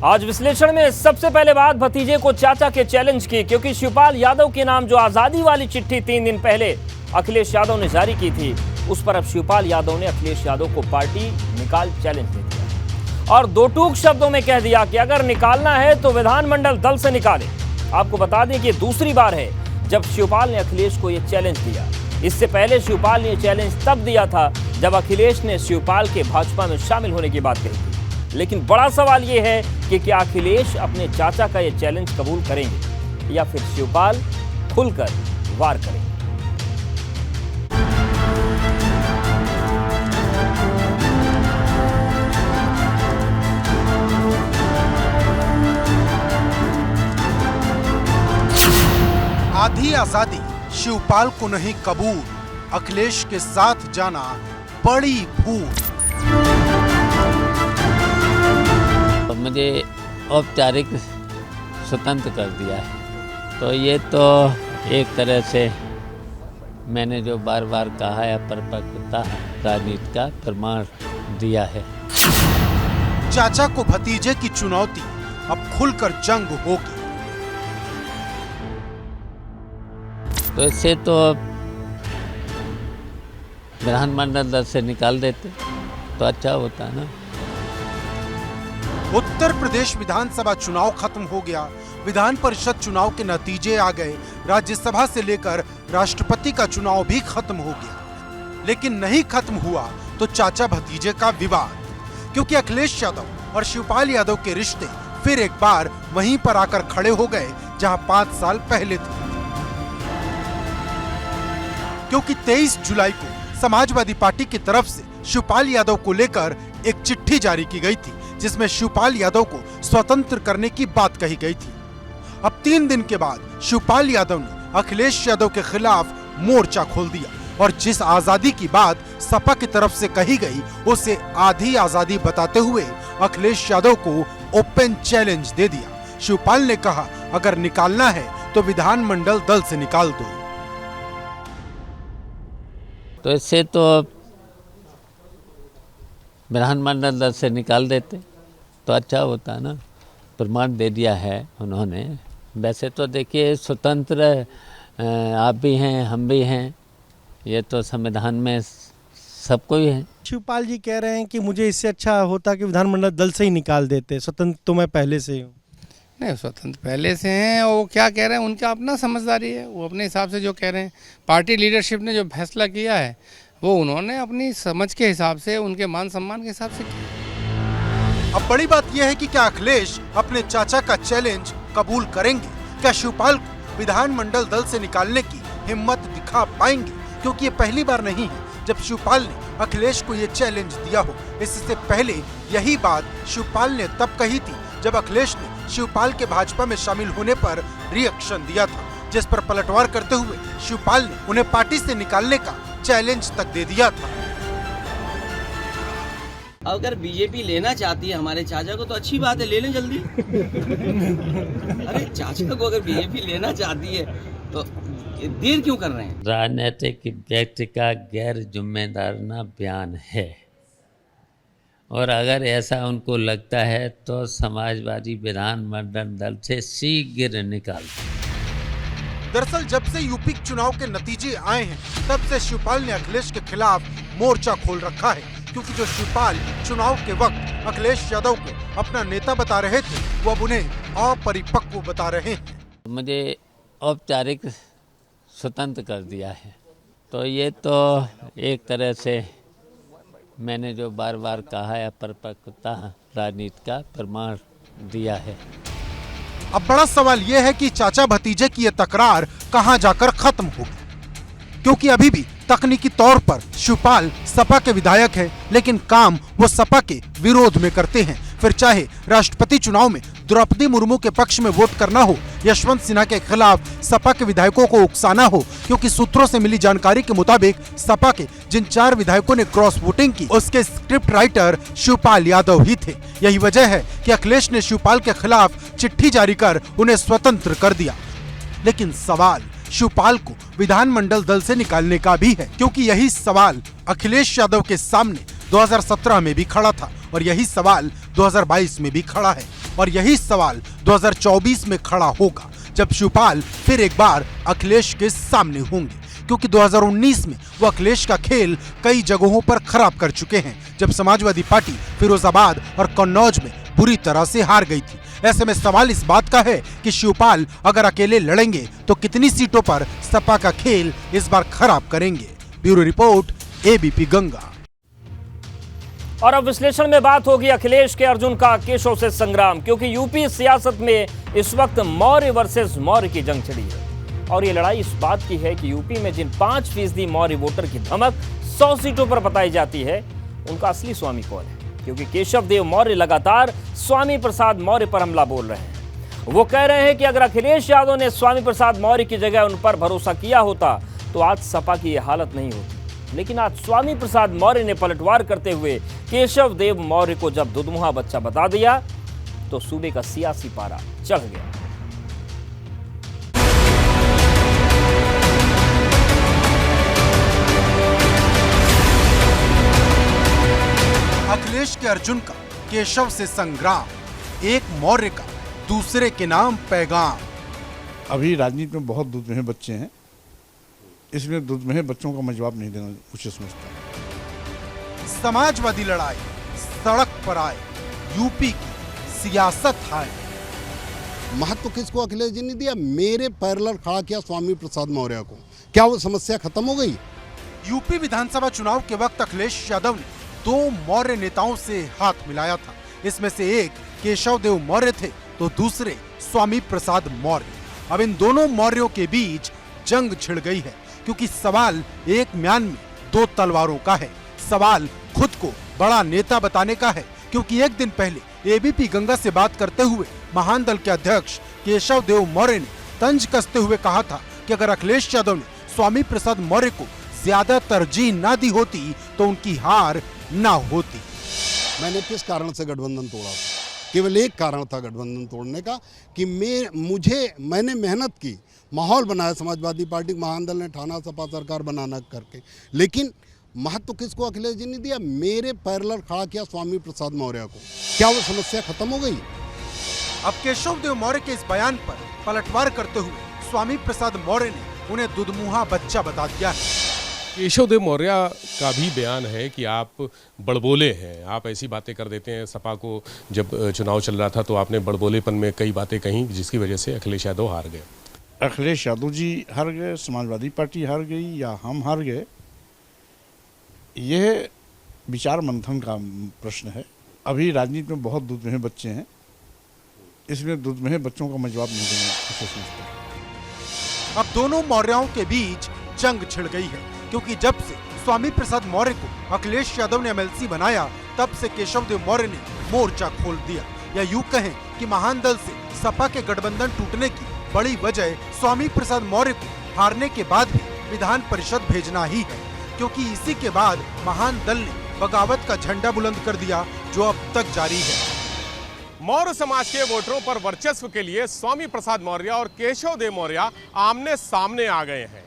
आज विश्लेषण में सबसे पहले बात भतीजे को चाचा के चैलेंज की, क्योंकि शिवपाल यादव के नाम जो आजादी वाली चिट्ठी 3 दिन पहले अखिलेश यादव ने जारी की थी, उस पर अब शिवपाल यादव ने अखिलेश यादव को पार्टी निकाल चैलेंज दे दिया और दो टूक शब्दों में कह दिया कि अगर निकालना है तो विधानमंडल दल से निकाले। आपको बता दें कि दूसरी बार है जब शिवपाल ने अखिलेश को यह चैलेंज दिया। इससे पहले शिवपाल ने चैलेंज तब दिया था जब अखिलेश ने शिवपाल के भाजपा में शामिल होने की बात कही थी। लेकिन बड़ा सवाल यह है कि क्या अखिलेश अपने चाचा का यह चैलेंज कबूल करेंगे या फिर शिवपाल खुलकर वार करेंगे। आधी आजादी शिवपाल को नहीं कबूल, अखिलेश के साथ जाना बड़ी भूल। मुझे औपचारिक स्वतंत्र कर दिया है, तो ये तो एक तरह से मैंने जो बार बार कहा है परिपक्वता राजनीति का प्रमाण दिया है। चाचा को भतीजे की चुनौती, अब खुलकर जंग होगी। तो इससे तो विधानमंडल दल से निकाल देते तो अच्छा होता ना। उत्तर प्रदेश विधानसभा चुनाव खत्म हो गया, विधान परिषद चुनाव के नतीजे आ गए, राज्यसभा से लेकर राष्ट्रपति का चुनाव भी खत्म हो गया। लेकिन नहीं खत्म हुआ तो चाचा भतीजे का विवाद, क्योंकि अखिलेश यादव और शिवपाल यादव के रिश्ते फिर एक बार वहीं पर आकर खड़े हो गए जहां 5 साल पहले थे। क्योंकि 23 जुलाई को समाजवादी पार्टी की तरफ से शिवपाल यादव को लेकर एक चिट्ठी जारी की गई थी, जिसमें शिवपाल यादव को स्वतंत्र करने की बात कही गई थी। अब 3 दिन के बाद शिवपाल यादव ने अखिलेश यादव के खिलाफ मोर्चा खोल दिया और जिस आजादी की बात सपा की तरफ से कही गई उसे आधी आजादी बताते हुए अखिलेश यादव को ओपन चैलेंज दे दिया। शिवपाल ने कहा, अगर निकालना है तो विधानमंडल दल से निकाल दो। तो इससे तो विधानमंडल दल से निकाल देते तो अच्छा होता ना। प्रमाण दे दिया है उन्होंने। वैसे तो देखिए स्वतंत्र आप भी हैं, हम भी हैं, ये तो संविधान में सबको ही है। शिवपाल जी कह रहे हैं कि मुझे इससे अच्छा होता कि विधानमंडल दल से ही निकाल देते, स्वतंत्र तो मैं पहले से ही हूँ। नहीं, स्वतंत्र पहले से हैं और वो क्या कह रहे हैं उनका अपना समझदारी है, वो अपने हिसाब से जो कह रहे हैं। पार्टी लीडरशिप ने जो फैसला किया है वो उन्होंने अपनी समझ के हिसाब से, उनके मान सम्मान के हिसाब से किया। अब बड़ी बात यह है कि क्या अखिलेश अपने चाचा का चैलेंज कबूल करेंगे? क्या शिवपाल को विधानमंडल दल से निकालने की हिम्मत दिखा पाएंगे? क्योंकि ये पहली बार नहीं है जब शिवपाल ने अखिलेश को ये चैलेंज दिया हो। इससे पहले यही बात शिवपाल ने तब कही थी जब अखिलेश ने शिवपाल के भाजपा में शामिल होने पर रिएक्शन दिया था, जिस पर पलटवार करते हुए शिवपाल ने उन्हें पार्टी से निकालने का चैलेंज तक दे दिया था। अगर बीजेपी लेना चाहती है हमारे चाचा को तो अच्छी बात है, ले लें जल्दी। अरे चाचा को अगर बीजेपी लेना चाहती है तो देर क्यों कर रहे हैं? राजनीतिक व्यक्ति का गैर जिम्मेदाराना बयान है और अगर ऐसा उनको लगता है तो समाजवादी विधानमंडल दल से शीघ्र निकाल। दरअसल जब से यूपी चुनाव के नतीजे आए हैं तब से शिवपाल ने अखिलेश के खिलाफ मोर्चा खोल रखा है, क्योंकि जो शिवपाल चुनाव के वक्त अखिलेश यादव को अपना नेता बता रहे थे वो अब उन्हें अपरिपक्व बता रहे हैं। मुझे औपचारिक स्वतंत्र कर दिया है, तो ये तो एक तरह से मैंने जो बार बार कहा है परिपक्वता राजनीति का प्रमाण दिया है। अब बड़ा सवाल यह है कि चाचा भतीजे की ये तकरार कहां जाकर खत्म होगी, क्योंकि अभी भी तकनीकी तौर पर शिवपाल सपा के विधायक है, लेकिन काम वो सपा के विरोध में करते हैं। फिर चाहे राष्ट्रपति चुनाव में द्रौपदी मुर्मू के पक्ष में वोट करना हो, यशवंत सिन्हा के खिलाफ सपा के विधायकों को उकसाना हो, क्योंकि सूत्रों से मिली जानकारी के मुताबिक सपा के जिन 4 विधायकों ने क्रॉस वोटिंग की उसके स्क्रिप्ट राइटर शिवपाल यादव ही थे। यही वजह है कि अखिलेश ने शिवपाल के खिलाफ चिट्ठी जारी कर उन्हें स्वतंत्र कर दिया। लेकिन सवाल शिवपाल को विधानमंडल दल से निकालने का भी है, क्योंकि यही सवाल अखिलेश यादव के सामने 2017 में भी खड़ा था और यही सवाल 2022 में भी खड़ा है और यही सवाल 2024 में खड़ा होगा जब शिवपाल फिर एक बार अखिलेश के सामने होंगे, क्योंकि 2019 में वो अखिलेश का खेल कई जगहों पर खराब कर चुके हैं जब समाजवादी पार्टी फिरोजाबाद और कन्नौज में बुरी तरह से हार गई थी। ऐसे में सवाल इस बात का है कि शिवपाल अगर अकेले लड़ेंगे तो कितनी सीटों पर सपा का खेल इस बार खराब करेंगे। Bureau report, ABP Ganga. और अब विश्लेषण में बात होगी अखिलेश के अर्जुन का केशव से संग्राम, क्योंकि यूपी सियासत में इस वक्त मौर्य वर्सेस मौर्य की जंग छिड़ी है और ये लड़ाई इस बात की है कि यूपी में जिन 5% मौर्य वोटर की धमक 100 सीटों पर बताई जाती है उनका असली स्वामी कौन है, क्योंकि केशव देव मौर्य लगातार स्वामी प्रसाद मौर्य पर हमला बोल रहे हैं। वो कह रहे हैं कि अगर अखिलेश यादव ने स्वामी प्रसाद मौर्य की जगह उन पर भरोसा किया होता तो आज सपा की यह हालत नहीं होती। लेकिन आज स्वामी प्रसाद मौर्य ने पलटवार करते हुए केशव देव मौर्य को जब दुधमुहा बच्चा बता दिया तो सूबे का सियासी पारा चढ़ गया। अखिलेश के अर्जुन का केशव से संग्राम, एक मौर्य का दूसरे के नाम पैगाम। अभी राजनीति में बहुत दुधमुहे बच्चे हैं, इसलिए दुधमुहे बच्चों का मैं जवाब नहीं देना उचित समझता। समाजवादी लड़ाई सड़क पर आए, यूपी की सियासत आए। महत्व किसको अखिलेश जी ने दिया? मेरे पैरेलल खड़ा किया स्वामी प्रसाद मौर्य को। क्या वो समस्या खत्म हो गई? यूपी विधानसभा चुनाव के वक्त अखिलेश यादव ने 2 मौर्य नेताओं से हाथ मिलाया था। इसमें से एक केशव देव मौर्य थे तो दूसरे स्वामी प्रसाद मौर्य। अब इन दोनों मौर्यों के बीच जंग छिड़ गई है, क्योंकि सवाल एक म्यान में 2 तलवारों का है। सवाल खुद को बड़ा नेता बताने का है, क्योंकि एक दिन पहले एबीपी गंगा से बात करते हुए महान दल के अध्यक्ष केशव देव मौर्य ने तंज कसते हुए कहा था कि अगर अखिलेश यादव ने स्वामी प्रसाद मौर्य को ज्यादा तरजीह ना दी होती तो उनकी हार ना होती। मैंने किस कारण से गठबंधन तोड़ा था? केवल एक कारण था गठबंधन तोड़ने का कि मैंने मेहनत की, माहौल बनाया समाजवादी पार्टी महान दल ने ठाना सपा सरकार बनाना करके। लेकिन महत्व किसको अखिलेश जी ने दिया? मेरे पैरेलल खड़ा किया स्वामी प्रसाद मौर्य को। क्या वो समस्या खत्म हो गई? अब केशव देव मौर्य के इस बयान पर पलटवार करते हुए स्वामी प्रसाद मौर्य ने उन्हें दुधमुहा बच्चा बता दिया है। केशव देव मौर्य का भी बयान है कि आप बड़बोले हैं, आप ऐसी बातें कर देते हैं। सपा को जब चुनाव चल रहा था तो आपने बड़बोलेपन में कई बातें कहीं जिसकी वजह से अखिलेश यादव हार गए। अखिलेश यादव जी हार गए, समाजवादी पार्टी हार गई या हम हार गए, यह विचार मंथन का प्रश्न है। अभी राजनीति में बहुत दुधमुहे बच्चे हैं, इसलिए दुधमुहे बच्चों का मैं जवाब नहीं देना उचित समझता। अब दोनों मौर्यों के बीच जंग छिड़ गई है, क्योंकि जब से स्वामी प्रसाद मौर्य को अखिलेश यादव ने एमएलसी बनाया तब से केशव देव मौर्य ने मोर्चा खोल दिया। या यूं कहें कि महान दल से सपा के गठबंधन टूटने की बड़ी वजह स्वामी प्रसाद मौर्य को हारने के बाद भी विधान परिषद भेजना ही है, क्योंकि इसी के बाद महान दल ने बगावत का झंडा बुलंद कर दिया जो अब तक जारी है। मौर्य समाज के वोटरों पर वर्चस्व के लिए स्वामी प्रसाद मौर्य और केशव देव मौर्य आमने सामने आ गए हैं।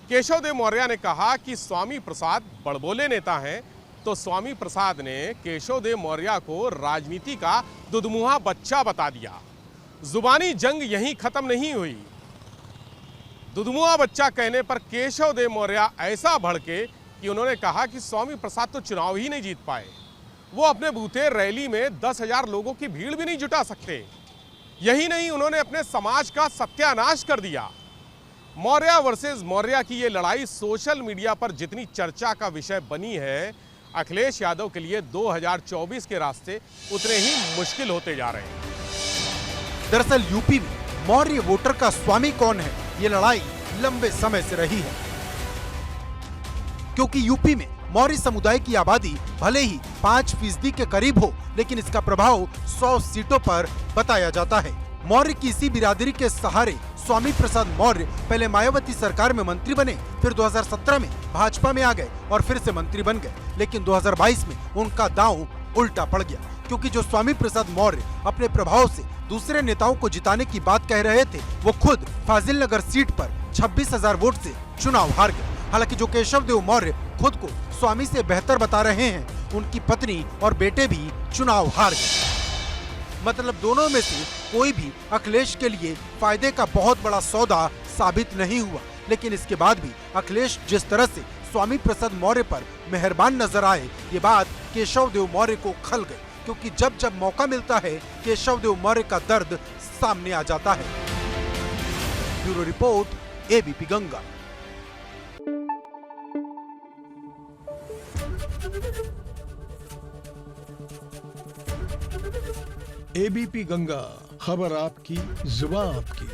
केशव देव मौर्य ने कहा कि स्वामी प्रसाद बड़बोले नेता हैं, तो स्वामी प्रसाद ने केशव देव मौर्य को राजनीति का दुधमुहा बच्चा बता दिया। जुबानी जंग यहीं खत्म नहीं हुई। दुधमुहा बच्चा कहने पर केशव देव मौर्य ऐसा भड़के कि उन्होंने कहा कि स्वामी प्रसाद तो चुनाव ही नहीं जीत पाए, वो अपने बूथे रैली में 10,000 लोगों की भीड़ भी नहीं जुटा सकते। यही नहीं, उन्होंने अपने समाज का सत्यानाश कर दिया। मौर्य वर्सेस मौर्य की ये लड़ाई सोशल मीडिया पर जितनी चर्चा का विषय बनी है, अखिलेश यादव के लिए 2024 के रास्ते उतने ही मुश्किल होते जा रहे हैं। दरअसल यूपी में मौर्य वोटर का स्वामी कौन है, ये लड़ाई लंबे समय से रही है, क्योंकि यूपी में मौर्य समुदाय की आबादी भले ही 5% के करीब हो, लेकिन इसका प्रभाव 100 सीटों पर बताया जाता है। मौर्य की इसी बिरादरी के सहारे स्वामी प्रसाद मौर्य पहले मायावती सरकार में मंत्री बने, फिर 2017 में भाजपा में आ गए और फिर से मंत्री बन गए। लेकिन 2022 में उनका दांव उल्टा पड़ गया, क्योंकि जो स्वामी प्रसाद मौर्य अपने प्रभाव से दूसरे नेताओं को जिताने की बात कह रहे थे, वो खुद फाजिल नगर सीट पर 26,000 वोट से चुनाव हार गए। हालांकि जो केशव देव मौर्य खुद को स्वामी से बेहतर बता रहे हैं, उनकी पत्नी और बेटे भी चुनाव हार गए। मतलब दोनों में से कोई भी अखिलेश के लिए फायदे का बहुत बड़ा सौदा साबित नहीं हुआ। लेकिन इसके बाद भी अखिलेश जिस तरह से स्वामी प्रसाद मौर्य पर मेहरबान नजर आए, ये बात केशव देव मौर्य को खल गई, क्योंकि जब जब मौका मिलता है केशव देव मौर्य का दर्द सामने आ जाता है। Bureau report, ABP Ganga. ABP Ganga, खबर आपकी, जुबान आपकी।